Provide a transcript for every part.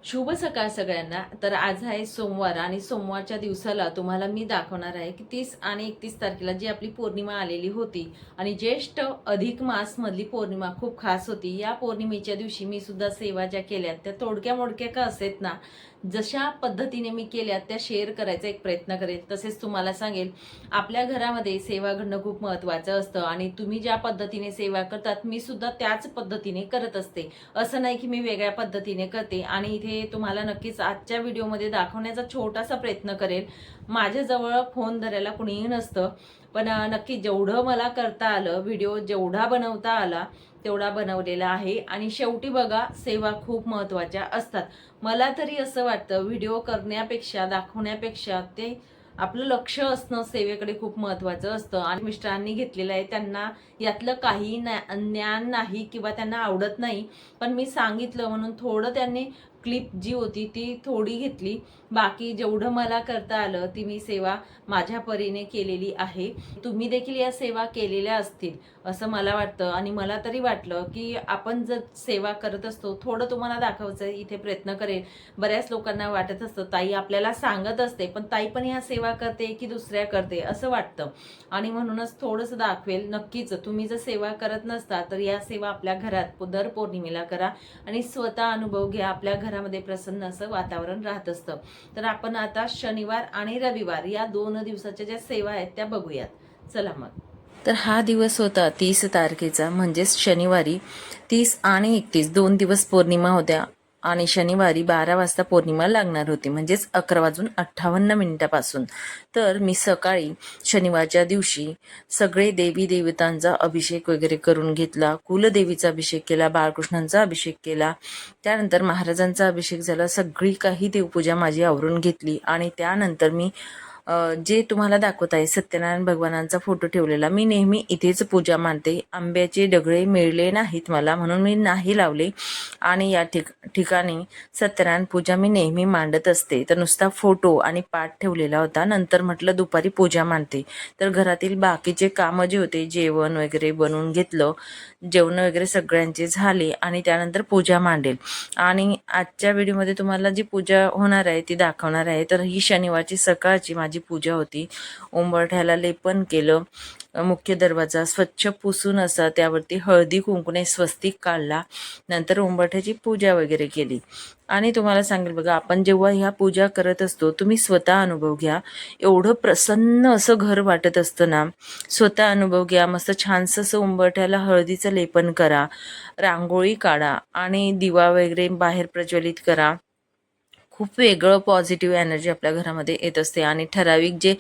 शुभ सकाळ सगळ्यांना. तर आज आहे सोमवार आणि सोमवारच्या दिवसाला तुम्हाला मी दाखवणार आहे की 30 आणि 31 तारखेला जी आपली पौर्णिमा आलेली होती आणि ज्येष्ठ अधिक मास मधली पौर्णिमा खूप खास होती. या पौर्णिमेच्या दिवशी मी सुद्धा सेवा ज्या केल्यात त्या तोडक्या मोडक्या का असेत ना, जशा पद्धतीने मी केल्यात त्या शेअर करायचा एक प्रयत्न करेन. तसेच तुम्हाला सांगेल आपल्या घरामध्ये सेवा घडणं खूप महत्त्वाचं असतं आणि तुम्ही ज्या पद्धतीने सेवा करतात मी सुद्धा त्याच पद्धतीने करत असते. असं नाही की मी वेगळ्या पद्धतीने करते आणि इथे तुम्हाला नक्कीच आजच्या व्हिडिओमध्ये दाखवण्याचा छोटासा प्रयत्न करेल. माझ्याजवळ फोन धरायला कुणीही नसतं, पण नक्की जेवढं मला करता आलं, व्हिडिओ जेवढा बनवता आला तेवढा बनवलेला आहे. आणि शेवटी बघा, सेवा खूप महत्त्वाच्या असतात. मला तरी असं वाटतं व्हिडिओ करण्यापेक्षा दाखवण्यापेक्षा ते आपलं लक्ष असणं सेवेकडे खूप महत्त्वाचं असतं. आणि मिस्टरांनी घेतलेलं आहे, त्यांना यातलं काही ज्ञान नाही किंवा त्यांना आवडत नाही, पण मी सांगितलं म्हणून थोडं त्यांनी क्लिप जी होती ती थोडी घेतली. बाकी जेवढं मला करता आलं ती मी सेवा माझ्या परीने केलेली आहे. तुम्ही देखील या सेवा केलेल्या असतील असं मला वाटतं आणि मला तरी वाटलं की आपण जर सेवा करत असतो थोडं तुम्हाला दाखवायचं इथे प्रयत्न करेल. बऱ्याच लोकांना वाटत असतं ताई आपल्याला सांगत असते, पण ताई पण ह्या सेवा करते की दुसऱ्या करते असं वाटतं आणि म्हणूनच थोडंसं दाखवेल. नक्कीच तुम्ही जर सेवा करत नसता तर या सेवा आपल्या घरात दर पौर्णिमेला करा आणि स्वतः अनुभव घ्या. आपल्या घरामध्ये प्रसन्न असं वातावरण राहत असतं. तर आपण आता शनिवार आणि रविवार या 2 दिवसाच्या ज्या सेवा आहेत त्या बघूयात. चला मग. तर हा दिवस होता 30 तारखेचा, म्हणजेच शनिवारी. 30 आणि 31 2 दिवस पौर्णिमा होत्या आणि शनिवारी 12 वाजता पौर्णिमा लागणार होती, म्हणजेच 11:58 तर मी सकाळी शनिवारच्या दिवशी सगळे देवी देवतांचा अभिषेक वगैरे करून घेतला. कुलदेवीचा अभिषेक केला, बाळकृष्णांचा अभिषेक केला, त्यानंतर महाराजांचा अभिषेक झाला. सगळी काही देवपूजा माझी आवरून घेतली आणि त्यानंतर मी जे तुम्हाला दाखवत आहे सत्यनारायण भगवानांचा फोटो ठेवलेला. मी नेहमी इथेच पूजा मांडते. आंब्याचे डगळे मिळले नाहीत मला, म्हणून मी नाही लावले आणि या ठिकाणी सत्यनारायण पूजा मी नेहमी मांडत असते. तर नुसता फोटो आणि पाठ ठेवलेला होता. नंतर म्हटलं दुपारी पूजा मांडते. तर घरातील बाकीचे कामं जे होते, जेवण वगैरे बनवून घेतलं, जेवण वगैरे सगळ्यांचे झाले आणि त्यानंतर पूजा मांडेल. आणि आजच्या व्हिडिओमध्ये तुम्हाला जी पूजा होणार आहे ती दाखवणार आहे. तर ही शनिवारची सकाळची माझी पूजा होती. उंबरठ्याला लेपन केलं, मुख्य दरवाजा स्वच्छ पुसून असा त्यावरती हळदी कुंकूने स्वस्तिक काढला, नंतर उंबरठ्याची पूजा वगैरे केली. आणि तुम्हाला सांगेल बघा, आपण जेव्हा ह्या पूजा करत असतो तुम्ही स्वतः अनुभव घ्या, एवढं प्रसन्न असं घर वाटत असतं ना. स्वतः अनुभव घ्या. मस्त छानसं असं उंबरठ्याला हळदीचं लेपन करा, रांगोळी काढा आणि दिवा वगैरे बाहेर प्रज्वलित करा. खूप वेगळं पॉझिटिव्ह एनर्जी आपल्या घरामध्ये येत असते. आणि ठराविक जे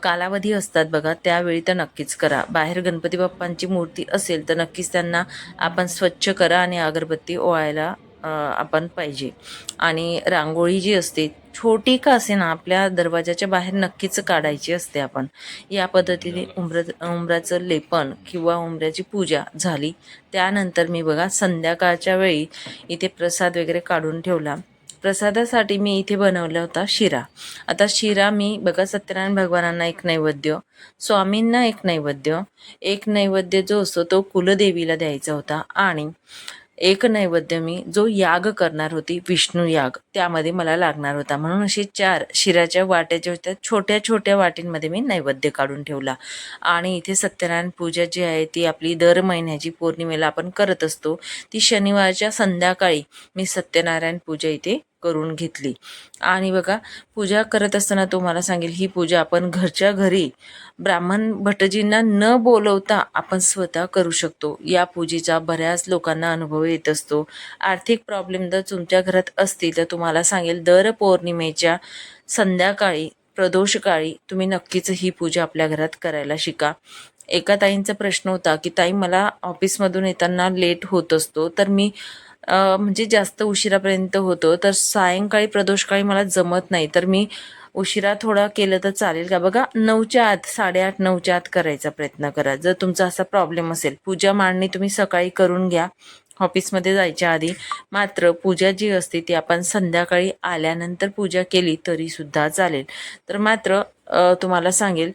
कालावधी असतात बघा, त्यावेळी तर नक्कीच करा. बाहेर गणपती बाप्पांची मूर्ती असेल तर नक्कीच त्यांना आपण स्वच्छ करा आणि अगरबत्ती ओवाळायला आपण पाहिजे. आणि रांगोळी जी असते छोटी का असे ना, आपल्या दरवाजाच्या बाहेर नक्कीच काढायची असते. आपण या पद्धतीने उंबराचं लेपन किंवा उंबऱ्याची पूजा झाली. त्यानंतर मी बघा संध्याकाळच्या वेळी इथे प्रसाद वगैरे काढून ठेवला. प्रसादासाठी मी इथे बनवला होता शिरा. आता शिरा मी बघा, सत्यनारायण भगवानांना एक नैवेद्य, स्वामींना एक नैवेद्य, एक नैवेद्य जो असतो तो कुलदेवीला द्यायचा होता आणि एक नैवेद्य मी जो याग करणार होती, विष्णू याग, त्यामध्ये मला लागणार होता. म्हणून असे 4 शिराच्या वाट्या ज्या होत्या छोट्या छोट्या वाटींमध्ये मी नैवेद्य काढून ठेवला. आणि इथे सत्यनारायण पूजा जी आहे ती आपली दर महिन्याची पौर्णिमेला आपण करत असतो, ती शनिवारच्या संध्याकाळी मी सत्यनारायण पूजा इथे करून घेतली. आणि बघा, पूजा करत असताना तुम्हाला सांगेल, ही पूजा आपण घरच्या घरी ब्राह्मण भटजींना न बोलवता आपण स्वतः करू शकतो. या पूजेचा बऱ्याच लोकांना अनुभव येत असतो. आर्थिक प्रॉब्लेम जर तुमच्या घरात असतील तर तुम्हाला सांगेल, दर पौर्णिमेच्या संध्याकाळी प्रदोषकाळी तुम्ही नक्कीच ही पूजा आपल्या घरात करायला शिका. एका ताईंचा प्रश्न होता की ताई मला ऑफिसमधून येताना लेट होत असतो, तर मी म्हणजे जास्त उशिरापर्यंत होतो, तर सायंकाळी प्रदोषकाळी मला जमत नाही, तर मी उशिरा थोडा केलं तर चालेल का? बघा, 9च्या आत, 8:30 9च्या आत करायचा प्रयत्न करा जर तुमचा असा प्रॉब्लेम असेल. पूजा मांडणी तुम्ही सकाळी करून घ्या ऑफिसमध्ये जायच्या आधी. मात्र पूजा जी असते ती आपण संध्याकाळी आल्यानंतर पूजा केली तरी सुद्धा चालेल. तर मात्र तुम्हाला सांगेल,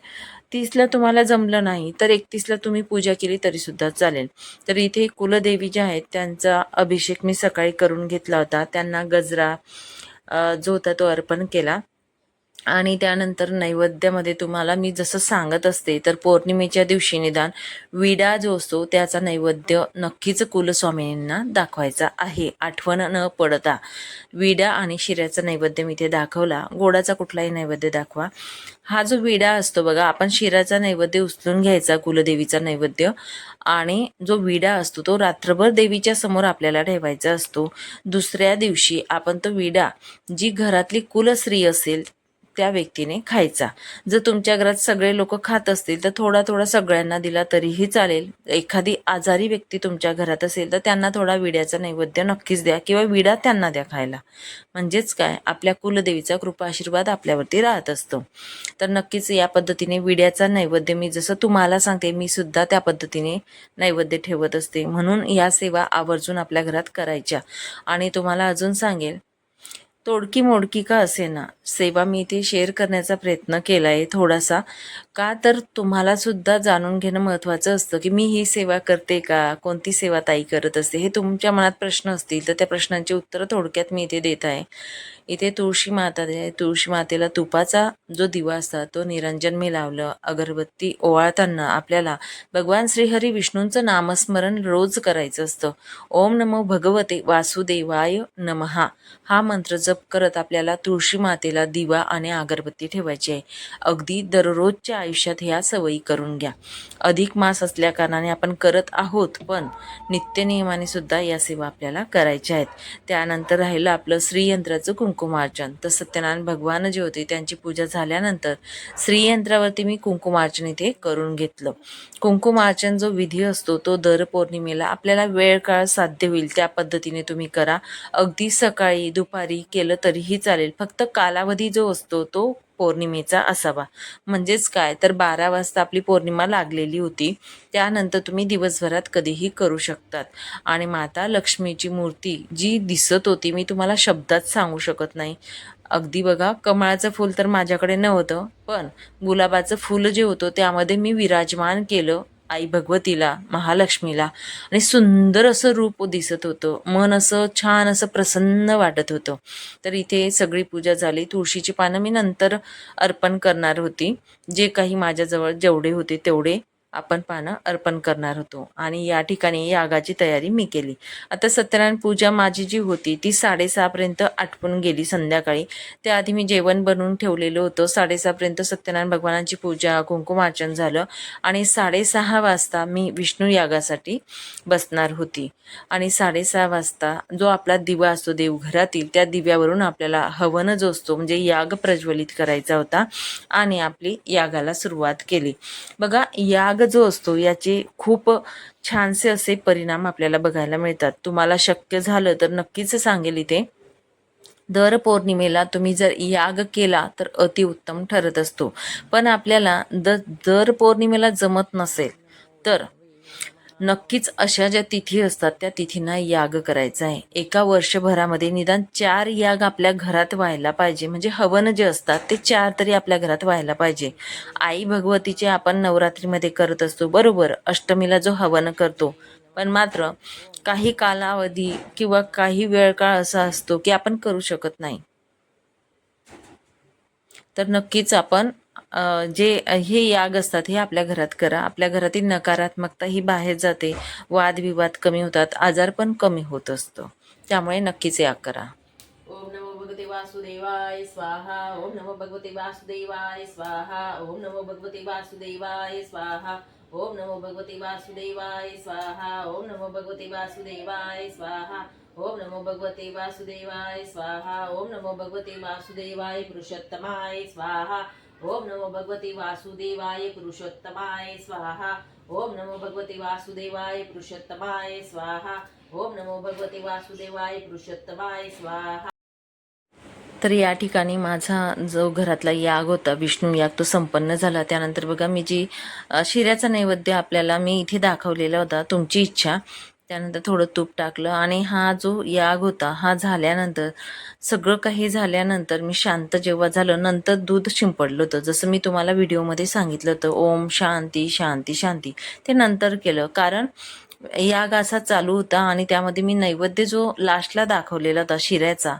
31ला तुम्हाला जमलं नाही तर 31ला तुम्ही पूजा केली तरीसुद्धा चालेल. तर इथे कुलदेवी ज्या आहेत त्यांचा अभिषेक मी सकाळी करून घेतला होता. त्यांना गजरा जो होता तो अर्पण केला. आणि त्यानंतर नैवेद्यामध्ये तुम्हाला मी जसं सांगत असते, तर पौर्णिमेच्या दिवशी निदान विडा जो असतो त्याचा नैवेद्य नक्कीच कुलस्वामिनींना दाखवायचा आहे. आठवण न पडता विडा आणि शिऱ्याचा नैवेद्य मी इथे दाखवला. गोडाचा कुठलाही नैवेद्य दाखवा. हा जो विडा असतो बघा, आपण शिऱ्याचा नैवेद्य उचलून घ्यायचा, कुलदेवीचा नैवेद्य, आणि जो विडा असतो तो रात्रभर देवीच्या समोर आपल्याला ठेवायचा असतो. दुसऱ्या दिवशी आपण तो विडा, जी घरातली कुलस्त्री असेल त्या व्यक्तीने खायचा. जर तुमच्या घरात सगळे लोक खात असतील तर थोडा थोडा सगळ्यांना दिला तरीही चालेल. एखादी आजारी व्यक्ती तुमच्या घरात असेल तर त्यांना थोडा विड्याचा नैवेद्य नक्कीच द्या, किंवा विडा त्यांना द्या खायला. म्हणजेच काय, आपल्या कुलदेवीचा कृपा आशीर्वाद आपल्यावरती राहत असतो. तर नक्कीच या पद्धतीने विड्याचा नैवेद्य मी जसं तुम्हाला सांगते, मी सुद्धा त्या पद्धतीने नैवेद्य ठेवत असते. म्हणून या सेवा आवर्जून आपल्या घरात करायच्या. आणि तुम्हाला अजून सांगेल, तोडकी मोडकी का असेना, सेवा मी इथे शेअर करण्याचा प्रयत्न केला आहे थोडासा. का तर तुम्हाला सुद्धा जाणून घेणं महत्त्वाचं असतं की मी ही सेवा करते का, कोणती सेवा ताई करत असते, हे तुमच्या मनात प्रश्न असतील तर त्या प्रश्नांची उत्तरं थोडक्यात मी इथे देत आहे. इथे तुळशी माता आहे. तुळशी मातेला तुपाचा जो दिवा असतात तो निरंजन मी लावलं. अगरबत्ती ओवाळताना आपल्याला भगवान श्रीहरी विष्णूंचं नामस्मरण रोज करायचं असतं. ओम नमो भगवते वासुदेवाय नमहा हा मंत्र जप करत आपल्याला तुळशी मातेला दिवा आणि अगरबत्ती ठेवायची आहे. अगदी दररोजच्या आयुष्यात ह्या सवयी करून घ्या. अधिक मास असल्या कारणाने आपण करत आहोत, पण नित्यनियमाने सुद्धा या सेवा आपल्याला करायच्या आहेत. त्यानंतर राहिलं आपलं श्रीयंत्राचं कुंकुमार्चन. तर सत्यनारायण भगवान जे होते त्यांची पूजा झाल्यानंतर श्रीयंत्रावरती मी कुंकुमार्चन इथे करून घेतलं. कुंकुमार्चन जो विधी असतो तो दर पौर्णिमेला आपल्याला वेळ काळ साध्य होईल त्या पद्धतीने तुम्ही करा. अगदी सकाळी दुपारी केलं तरीही चालेल. फक्त कालावधी जो असतो तो पौर्णिमेचा असावा. म्हणजेच काय, तर 12 वाजता आपली पौर्णिमा लागलेली होती, त्यानंतर तुम्ही दिवसभरात कधीही करू शकतात. आणि माता लक्ष्मीची मूर्ती जी दिसत होती, मी तुम्हाला शब्दात सांगू शकत नाही. अगदी बघा, कमळाचं फूल तर माझ्याकडे नव्हतं, पण गुलाबाचं फूल जे होतं त्यामध्ये मी विराजमान केलं आई भगवतीला, महालक्ष्मीला. आणि सुंदर असं रूप दिसत होतं. मन असं छान असं प्रसन्न वाटत होतं. तर इथे सगळी पूजा झाली. तुळशीची पानं मी नंतर अर्पण करणार होती. जे काही माझ्याजवळ जेवढे होते तेवढे आपण पानं अर्पण करणार होतो. आणि या ठिकाणी यागाची तयारी मी केली. आता सत्यनारायण पूजा माझी जी होती ती 6:30पर्यंत आटपून गेली संध्याकाळी. त्याआधी मी जेवण बनवून ठेवलेलं होतं. 6:30पर्यंत सत्यनारायण भगवानांची पूजा, कुंकुमार्चन झालं. आणि 6:30 वाजता मी विष्णू यागासाठी बसणार होती. आणि 6:30 वाजता जो आपला दिवा असतो देवघरातील, त्या दिव्यावरून आपल्याला हवन जो असतो म्हणजे याग प्रज्वलित करायचा होता. आणि आपली यागाला सुरुवात केली. बघा, याग जो असतो याचे खूप छानसे असे परिणाम आपल्याला बघायला मिळतात. तुम्हाला शक्य झालं तर नक्कीच सांगेल इथे, दर पौर्णिमेला तुम्ही जर याग केला तर अतिउत्तम ठरत असतो. पण आपल्याला दर पौर्णिमेला जमत नसेल तर नक्कीच अशा ज्या तिथी असतात त्या तिथींना याग करायचा आहे. एका वर्षभरामध्ये निदान 4 याग आपल्या घरात व्हायला पाहिजे. म्हणजे हवन जे असतात ते 4 तरी आपल्या घरात व्हायला पाहिजे. आई भगवतीचे आपण नवरात्रीमध्ये करत असतो बरोबर, अष्टमीला जो हवन करतो, पण मात्र काही कालावधी किंवा काही वेळ काळ असा असतो की आपण करू शकत नाही. तर नक्कीच आपण जे हे याग असतात हे आपल्या घरात करा. आपल्या घरातील नकारात्मकता ही बाहेर जाते, वादविवाद कमी होतात, आजार पण कमी होत असतं. त्यामुळे नक्कीच याग करा. ओम नमो भगवते वासुदेवाय स्वाहा. ओम नमो भगवते वासुदेवाय स्वाहा. ओम नमो भगवते वासुदेवाय स्वाहा. ओम नमो भगवते वासुदेवाय स्वाहा. ओम नमो भगवते वासुदेवाय स्वाहा. ओम नमो भगवते वासुदेवाय स्वाहा. ओम नमो भगवते वासुदेवाय पुरुषोत्तमाय स्वाहा. ओम नमो भगवते वासुदेवाय पुरुषोत्तमाय स्वाहा. ओम नमो भगवते वासुदेवाय पुरुषोत्तमाय स्वाहा. ओम नमो भगवते वासुदेवाय पुरुषोत्तमाय स्वाहा. तर या ठिकाणी माझा जो घरातला याग होता, विष्णू याग, तो संपन्न झाला. त्यानंतर बघा, मी जी शिऱ्याचा नैवेद्य आपल्याला मी इथे दाखवलेला होता, तुमची इच्छा त्यानंतर थोडं तूप टाकलं आणि हा जो याग होता हा झाल्यानंतर सगळं काही झाल्यानंतर मी शांत जेव्हा झालं नंतर दूध शिंपडलं होतं. जसं मी तुम्हाला व्हिडिओमध्ये सांगितलं होतं, ओम शांती शांती शांती, ते नंतर केलं. कारण याग असा चालू होता आणि त्यामध्ये मी नैवेद्य जो लास्टला दाखवलेला होता शिऱ्याचा,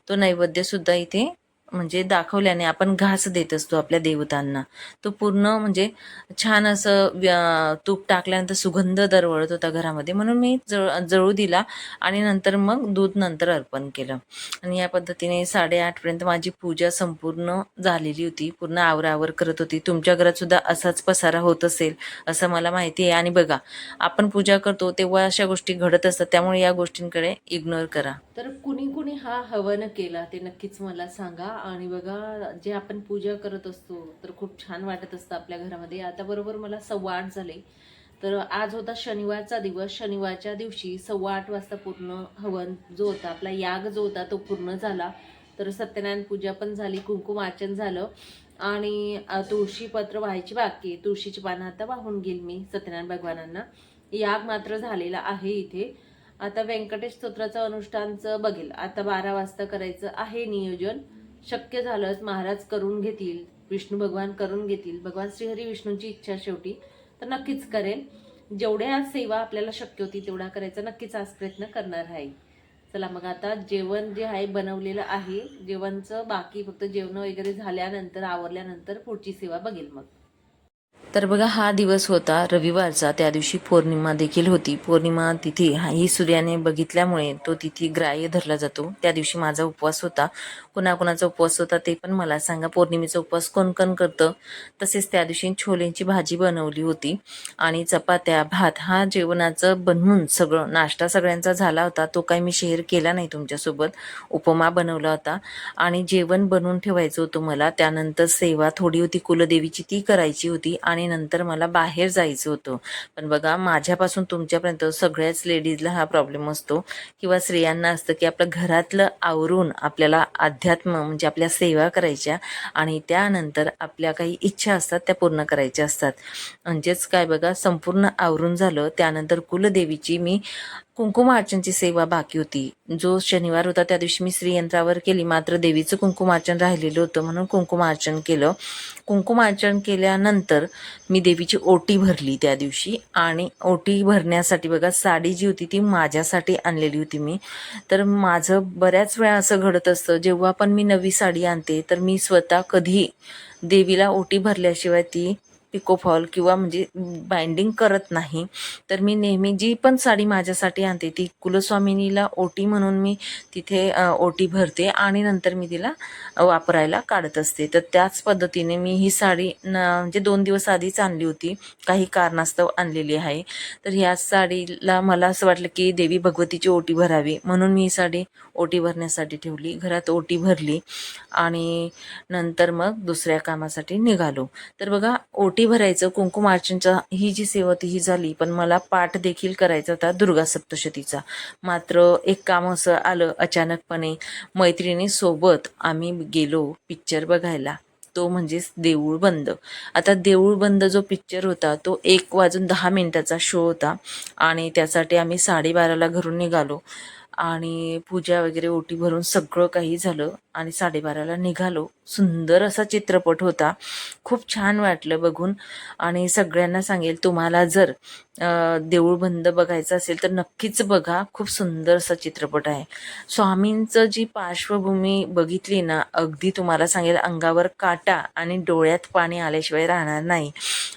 तो नैवेद्य सुद्धा इथे म्हणजे दाखवल्याने आपण घास देत असतो आपल्या देवतांना. तो पूर्ण म्हणजे छान असं तूप टाकल्यानंतर सुगंध दरवळत होता घरामध्ये, म्हणून मी जळू दिला आणि नंतर मग दूध नंतर अर्पण केलं. आणि या पद्धतीने 8:30पर्यंत माझी पूजा संपूर्ण झालेली होती. पूर्ण आवरावर करत होती. तुमच्या घरात सुद्धा असाच पसारा होत असेल असं मला माहिती आहे. आणि बघा, आपण पूजा करतो तेव्हा अशा गोष्टी घडत असतात, त्यामुळे या गोष्टींकडे इग्नोर करा. तर कुणी कुणी हा हवन केला ते नक्कीच मला सांगा. आणि बघा, जे आपण पूजा करत असतो तर खूप छान वाटत असतं आपल्या घरामध्ये. आता बरोबर मला 8:15 झाले. तर आज होता शनिवारचा दिवस. शनिवारच्या दिवशी 8:15 वाजता पूर्ण हवन जो होता, आपला याग जो होता तो पूर्ण झाला. तर सत्यनारायण पूजा पण झाली, कुंकुमार्चन झालं आणि तुळशी पत्र व्हायची बाकी. तुळशीची पानं आता वाहून गेली मी सत्यनारायण भगवानांना. याग मात्र झालेला आहे इथे. आता व्यंकटेश स्तोत्राचं अनुष्ठानचं बघेल. आता 12 वाजता करायचं आहे नियोजन. शक्य झालंच महाराज करून घेतील, विष्णू भगवान करून घेतील, भगवान श्रीहरी विष्णूंची इच्छा शेवटी, तर नक्कीच करेल. जेवढ्या सेवा आपल्याला शक्य होती तेवढा करायचा नक्कीच आज प्रयत्न करणार आहे. चला मग आता जेवण जे आहे बनवलेलं आहे. जेवणचं बाकी फक्त जेवण वगैरे झाल्यानंतर आवरल्यानंतर पुढची सेवा बघेल मग. तर बघा, हा दिवस होता रविवारचा. त्या दिवशी पौर्णिमा देखील होती. पौर्णिमा तिथी ही सूर्याने बघितल्यामुळे तो तिथी ग्राह्य धरला जातो. त्या दिवशी माझा उपवास होता. कुणाकुणाचा उपवास होता ते पण मला सांगा. पौर्णिमेचा उपवास कोण कोण करतं. तसेच त्या दिवशी छोलेंची भाजी बनवली होती आणि चपात्या, भात हा जेवणाचं बनवून सगळं नाश्ता सगळ्यांचा झाला होता. तो काही मी शेअर केला नाही तुमच्यासोबत. उपमा बनवला होता आणि जेवण बनवून ठेवायचं होतं मला. त्यानंतर सेवा थोडी होती कुलदेवीची, ती करायची होती आणि नंतर मला बाहेर जायचं होतं. पण बघा, माझ्यापासून तुमच्यापर्यंत सगळ्याच लेडीजला हा प्रॉब्लेम असतो किंवा स्त्रियांना असतं की आपलं घरातलं आवरून आपल्याला अध्यात्म म्हणजे आपल्या सेवा करायच्या आणि त्यानंतर आपल्या काही इच्छा असतात त्या पूर्ण करायच्या असतात. म्हणजेच काय बघा, संपूर्ण आवरून झालं त्यानंतर कुलदेवीची मी कुंकुमार्चनची सेवा बाकी होती. जो शनिवार होता त्या दिवशी मी श्रीयंत्रावर केली, मात्र देवीचं कुंकुमार्चन राहिलेलं होतं म्हणून कुंकुमार्चन केलं. कुंकुमार्चन केल्यानंतर मी देवीची ओटी भरली त्या दिवशी. आणि ओटी भरण्यासाठी बघा, साडी जी होती ती माझ्यासाठी आणलेली होती मी. तर माझं बऱ्याच वेळा असं घडत असतं, जेव्हा पण मी नवी साडी आणते तर मी स्वतः कधी देवीला ओटी भरल्याशिवाय ती पिको फॉल किंवा म्हणजे बाइंडिंग करत नाही. तर मी नेहमी जी पण साडी माझ्यासाठी आणते ती कुलस्वामिनीला ओटी म्हणून मी तिथे ओटी भरते आणि नंतर मी तिला वापरायला काढत असते. तर त्याच पद्धतीने मी ही साडी म्हणजे 2 दिवस आधीच आणली होती, काही कारणास्तव आणलेली आहे. तर ह्या साडीला मला असं वाटलं की देवी भगवतीची ओटी भरावी म्हणून मी ही साडी ओटी भरण्यासाठी ठेवली. घरात ओटी भरली आणि नंतर मग दुसऱ्या कामासाठी निघालो. तर बघा, ओटी भरायचं, कुंकुमार्चनचा ही जी सेवा होती ही झाली, पण मला पाठ देखील करायचा होता दुर्गा सप्तशतीचा. मात्र एक काम असं आलं अचानकपणे, मैत्रिणीसोबत आम्ही गेलो पिक्चर बघायला, तो म्हणजेच देऊळ बंद. आता देऊळ बंद जो पिक्चर होता तो 1:10 शो होता आणि त्यासाठी आम्ही 12:30ला घरून निघालो आणि पूजा वगैरे ओटी भरून सगळं काही झालं आणि 12:30ला निघालो. सुंदर असा चित्रपट होता, खूप छान वाटलं बघून. आणि सगळ्यांना सांगेल, तुम्हाला जर देऊळ बंद बघायचं असेल तर नक्कीच बघा, खूप सुंदर असा चित्रपट आहे. स्वामींचं जी पार्श्वभूमी बघितली ना, अगदी तुम्हाला सांगेल अंगावर काटा आणि डोळ्यात पाणी आल्याशिवाय राहणार नाही.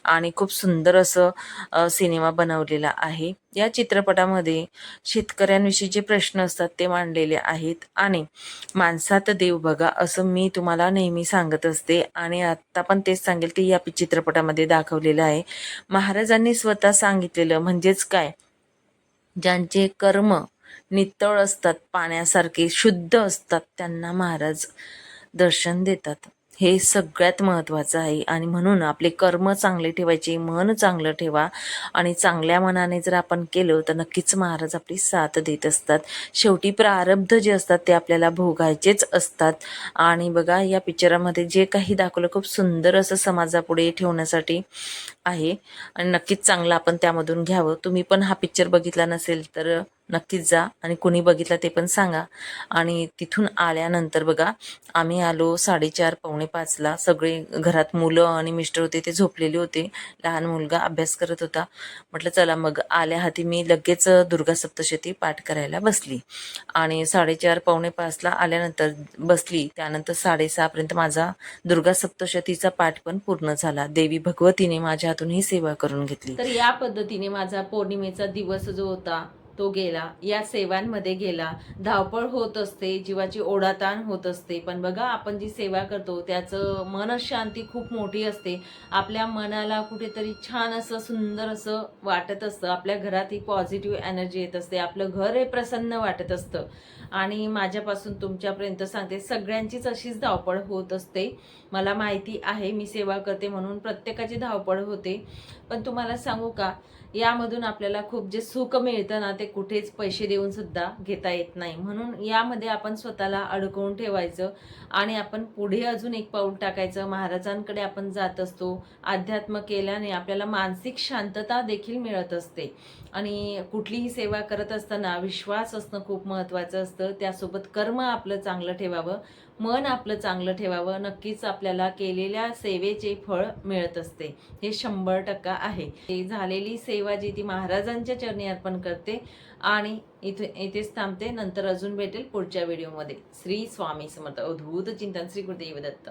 आणि खूप सुंदर असं सिनेमा बनवलेला आहे. या चित्रपटामध्ये शेतकऱ्यांविषयी जे प्रश्न असतात ते मांडलेले आहेत आणि माणसात देव बघा असं मी तुम्हाला नेहमी सांगत असते आणि आता पण तेच सांगेल की या चित्रपटामध्ये दाखवलेलं आहे. महाराजांनी स्वतः सांगितलेलं म्हणजेच काय, ज्यांचे कर्म नितळ असतात, पाण्यासारखे शुद्ध असतात, त्यांना महाराज दर्शन देतात. हे सगळ्यात महत्त्वाचं आहे. आणि म्हणून आपले कर्म चांगले ठेवायचे, मन चांगलं ठेवा आणि चांगल्या मनाने जर आपण केलं तर नक्कीच महाराज आपली साथ देत असतात. शेवटी प्रारब्ध जे असतात ते आपल्याला भोगायचेच असतात. आणि बघा या पिक्चरामध्ये जे काही दाखवलं खूप सुंदर असं समाजापुढे ठेवण्यासाठी आहे आणि नक्कीच चांगलं आपण त्यामधून घ्यावं. तुम्ही पण हा पिक्चर बघितला नसेल तर नक्कीच जा आणि कुणी बघितला ते पण सांगा. आणि तिथून आल्यानंतर बघा आम्ही आलो 4:30 पावणे 5ला. सगळे घरात मुलं आणि मिस्टर होते ते झोपलेले होते. लहान मुलगा अभ्यास करत होता. म्हटलं चला मग आल्या हाती मी लगेच दुर्गा सप्तशती पाठ करायला बसली आणि 4:30 पावणे 5ला आल्यानंतर बसली. त्यानंतर 6:30 पर्यंत माझा दुर्गा सप्तशतीचा पाठ पण पूर्ण झाला. देवी भगवतीने माझ्या हातून ही सेवा करून घेतली. तर या पद्धतीने माझा पौर्णिमेचा दिवस जो होता तो गेला, या सेवांमध्ये गेला. धावपळ होत असते, जीवाची ओढाताण होत असते, पण बघा आपण जी सेवा करतो त्याचं मनशांती खूप मोठी असते. आपल्या मनाला कुठेतरी छान असं सुंदर असं वाटत असतं. आपल्या घरात ही पॉझिटिव्ह एनर्जी येत असते. आपलं घर हे प्रसन्न वाटत असतं. आणि माझ्यापासून तुमच्यापर्यंत सांगते, सगळ्यांचीच अशीच धावपळ होत असते. मला माहिती आहे, मी सेवा करते म्हणून प्रत्येकाची धावपळ होते. पण तुम्हाला सांगू का, यामधून आपल्याला खूप जे सुख मिळतं ना ते कुठेच पैसे देऊन सुद्धा घेता येत नाही. म्हणून यामध्ये आपण स्वतःला अडकवून ठेवायचं आणि आपण पुढे अजून एक पाऊल टाकायचं. महाराजांकडे आपण जात असतो. अध्यात्म केल्याने आपल्याला मानसिक शांतता देखील मिळत असते. आणि कुठलीही सेवा करत असताना विश्वास असणं खूप महत्त्वाचं असतं. त्यासोबत कर्म आपलं चांगलं ठेवावं, मन आपलं चांगलं ठेवावं. नक्कीच आपल्याला केलेल्या सेवेचे फळ मिळत असते, हे 100% आहे. हे झालेली सेवा जी ती महाराजांच्या चरणी अर्पण करते आणि इथेच थांबते. नंतर अजून भेटेल पुढच्या व्हिडिओमध्ये. श्री स्वामी समर्थ. अवधूत चिंतन. श्री गुरुदेव दत्त.